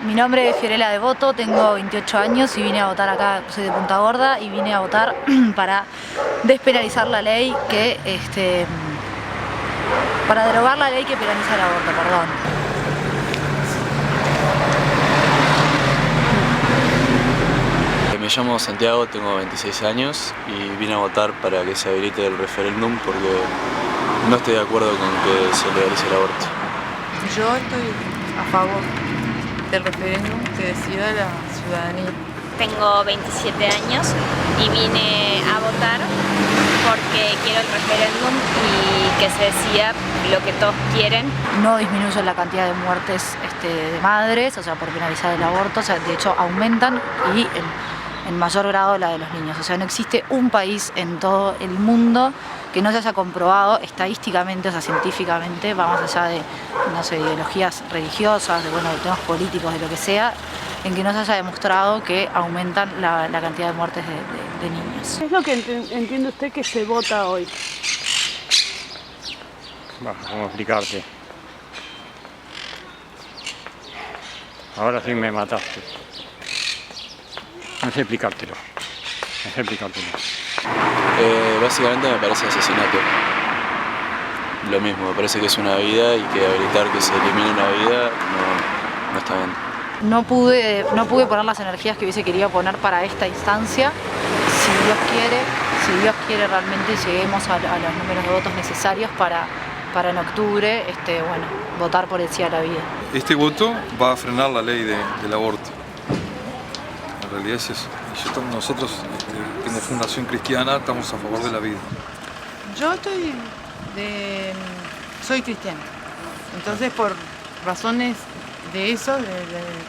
Mi nombre es Fiorella Devoto, tengo 28 años y vine a votar acá, soy de Punta Gorda, y vine a votar para despenalizar la ley que, para derogar la ley que penaliza el aborto, perdón. Me llamo Santiago, tengo 26 años y vine a votar para que se habilite el referéndum porque no estoy de acuerdo con que se legalice el aborto. Yo estoy a favor del referéndum que decida la ciudadanía. Tengo 27 años y vine a votar porque quiero el referéndum y que se decida lo que todos quieren. No disminuyen la cantidad de muertes de madres, o sea, por penalizar el aborto, o sea, de hecho aumentan y en mayor grado la de los niños. O sea, no existe un país en todo el mundo que no se haya comprobado estadísticamente, o sea, científicamente, va más allá de, no sé, ideologías religiosas, de temas políticos, de lo que sea, en que no se haya demostrado que aumentan la cantidad de muertes de niños. ¿Qué es lo que entiende usted que se vota hoy? ¿Cómo explicarte? Ahora sí me mataste. No sé explicártelo. Básicamente me parece asesinato. Lo mismo, me parece que es una vida y que habilitar que se elimine una vida no está bien. No pude poner las energías que hubiese querido poner para esta instancia. Si Dios quiere realmente lleguemos a los números de votos necesarios para en octubre votar por el sí a la vida. Este voto va a frenar la ley del aborto. En realidad es eso. Nosotros, como Fundación Cristiana, estamos a favor de la vida. Yo soy cristiana, entonces por razones de eso, de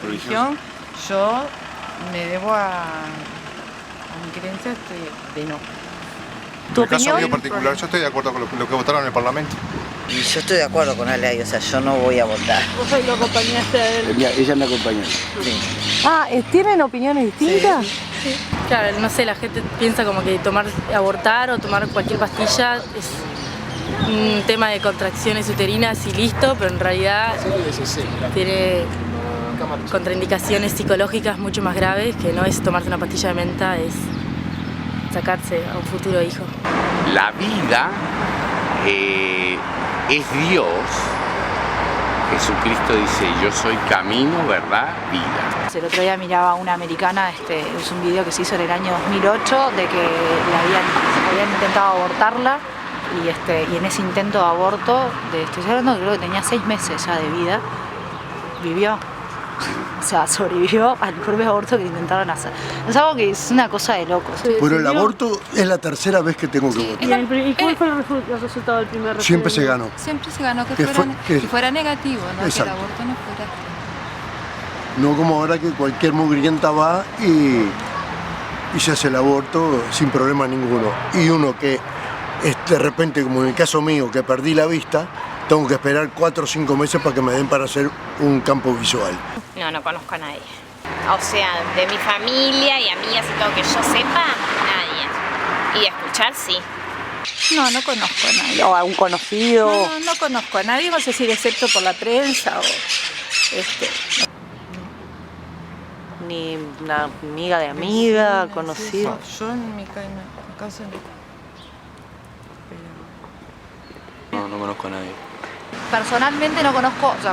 religión, yo me debo a mi creencia de no. En el caso mío particular, yo estoy de acuerdo con lo que votaron en el Parlamento. Y yo estoy de acuerdo con la ley, o sea, yo no voy a votar. ¿Vos ahí lo acompañaste a él? Ella me acompañó. Sí. Ah, ¿tienen opiniones distintas? Sí. Claro, no sé, la gente piensa como que abortar o tomar cualquier pastilla es un tema de contracciones uterinas y listo, pero en realidad tiene contraindicaciones psicológicas mucho más graves, que no es tomarse una pastilla de menta, es sacarse a un futuro hijo. La vida es Dios. Jesucristo dice, yo soy camino, verdad, vida. El otro día miraba una americana, es un video que se hizo en el año 2008 de que habían intentado abortarla y en ese intento de aborto, estoy hablando que creo que tenía 6 meses ya de vida, vivió. O sea, sobrevivió al propio aborto que intentaron hacer. Es algo que es una cosa de locos. Bueno, el aborto es la tercera vez que tengo que votar. ¿Y cuál fue el resultado del primer referéndum? Siempre se ganó. Siempre se ganó que fuera negativo, ¿no? Que el aborto no fuera. No como ahora que cualquier mugrienta va y se hace el aborto sin problema ninguno. Y uno que de repente, como en el caso mío, que perdí la vista, tengo que esperar 4 o 5 meses para que me den para hacer un campo visual. No conozco a nadie. O sea, de mi familia y amigas y todo que yo sepa, nadie. Y de escuchar, sí. No conozco a nadie. ¿O a un conocido? No conozco a nadie, vamos a decir, excepto por la prensa o Ni una amiga de amiga, conocida. Yo en mi casa no. No conozco a nadie. Personalmente no conozco, o sea,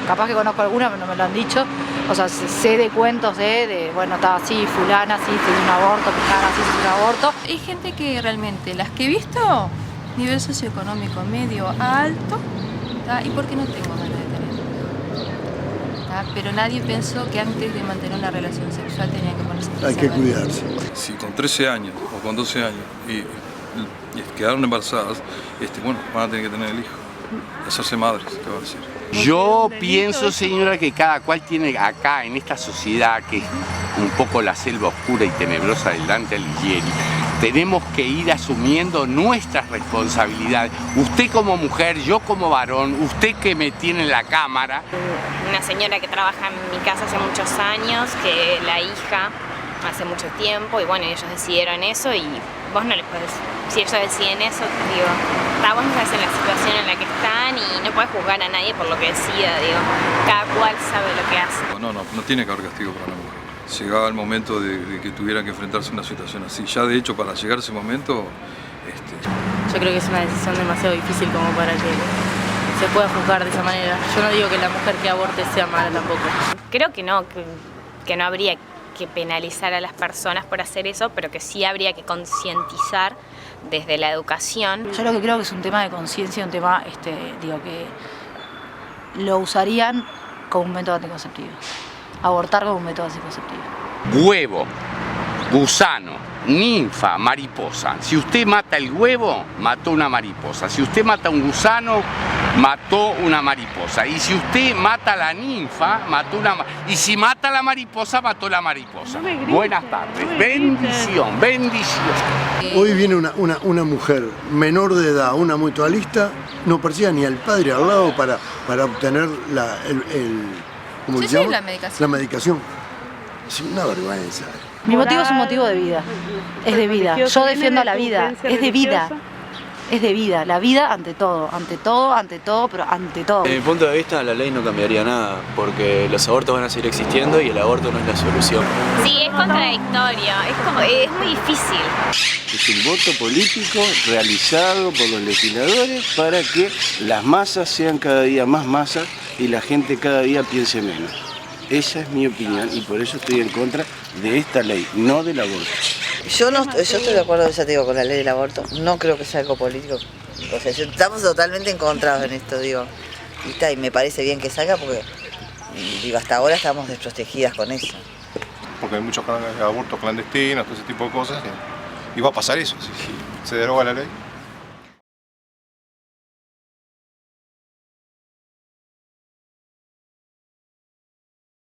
capaz que conozco alguna, pero no me lo han dicho. O sea, sé de cuentos está así, fulana, sí, se hizo un aborto, fulana, sí, se hizo un aborto. Hay gente que realmente, las que he visto, nivel socioeconómico medio a alto, ¿tá? Y porque no tengo ganas de tener. ¿Tá? Pero nadie pensó que antes de mantener una relación sexual tenían que ponerse Hay que cuidarse. Si con 13 años o con 12 años y quedaron embarazadas, van a tener que tener el hijo. Hacerse madres, ¿qué va a decir? Yo pienso, señora, que cada cual tiene acá, en esta sociedad, que es un poco la selva oscura y tenebrosa del Dante Alighieri, tenemos que ir asumiendo nuestras responsabilidades. Usted como mujer, yo como varón, usted que me tiene en la cámara. Una señora que trabaja en mi casa hace muchos años, que la hija hace mucho tiempo, y ellos decidieron eso y vos no les podés, si ellos deciden eso, digo, vos no sabes en la situación en la que están y no puedes juzgar a nadie por lo que decida, digo. Cada cual sabe lo que hace. No tiene que haber castigo para la mujer. Llegaba el momento de que tuvieran que enfrentarse a una situación así. Ya de hecho, para llegar a ese momento... Yo creo que es una decisión demasiado difícil como para que se pueda juzgar de esa manera. Yo no digo que la mujer que aborte sea mala tampoco. Creo que no habría que penalizar a las personas por hacer eso, pero que sí habría que concientizar desde la educación. Yo lo que creo que es un tema de conciencia, un tema, digo, que lo usarían como un método anticonceptivo. Abortar como un método anticonceptivo. Huevo, gusano, ninfa, mariposa. Si usted mata el huevo, mató una mariposa. Si usted mata un gusano, mató una mariposa. Y si usted mata a la ninfa, mató una mariposa. Y si mata a la mariposa, mató la mariposa. Buenas tardes. Bendición, bendición. Hoy viene una mujer menor de edad, una mutualista, no persigue ni al padre al lado para obtener ¿cómo se llama? La medicación. Es una vergüenza. Mi motivo es un motivo de vida, es de vida. Yo defiendo la vida, es de vida. Es de vida, la vida ante todo, pero ante todo. Desde mi punto de vista, la ley no cambiaría nada, porque los abortos van a seguir existiendo y el aborto no es la solución. Sí, es contradictorio, es muy difícil. Es un voto político realizado por los legisladores para que las masas sean cada día más masas y la gente cada día piense menos. Esa es mi opinión y por eso estoy en contra de esta ley, no del aborto. Yo estoy de acuerdo, ya te digo, con la ley del aborto. No creo que sea algo político. O sea, estamos totalmente encontrados en esto, digo. Y me parece bien que salga porque, digo, hasta ahora estamos desprotegidas con eso. Porque hay muchos abortos clandestinos, todo ese tipo de cosas. Y va a pasar eso, si se deroga la ley.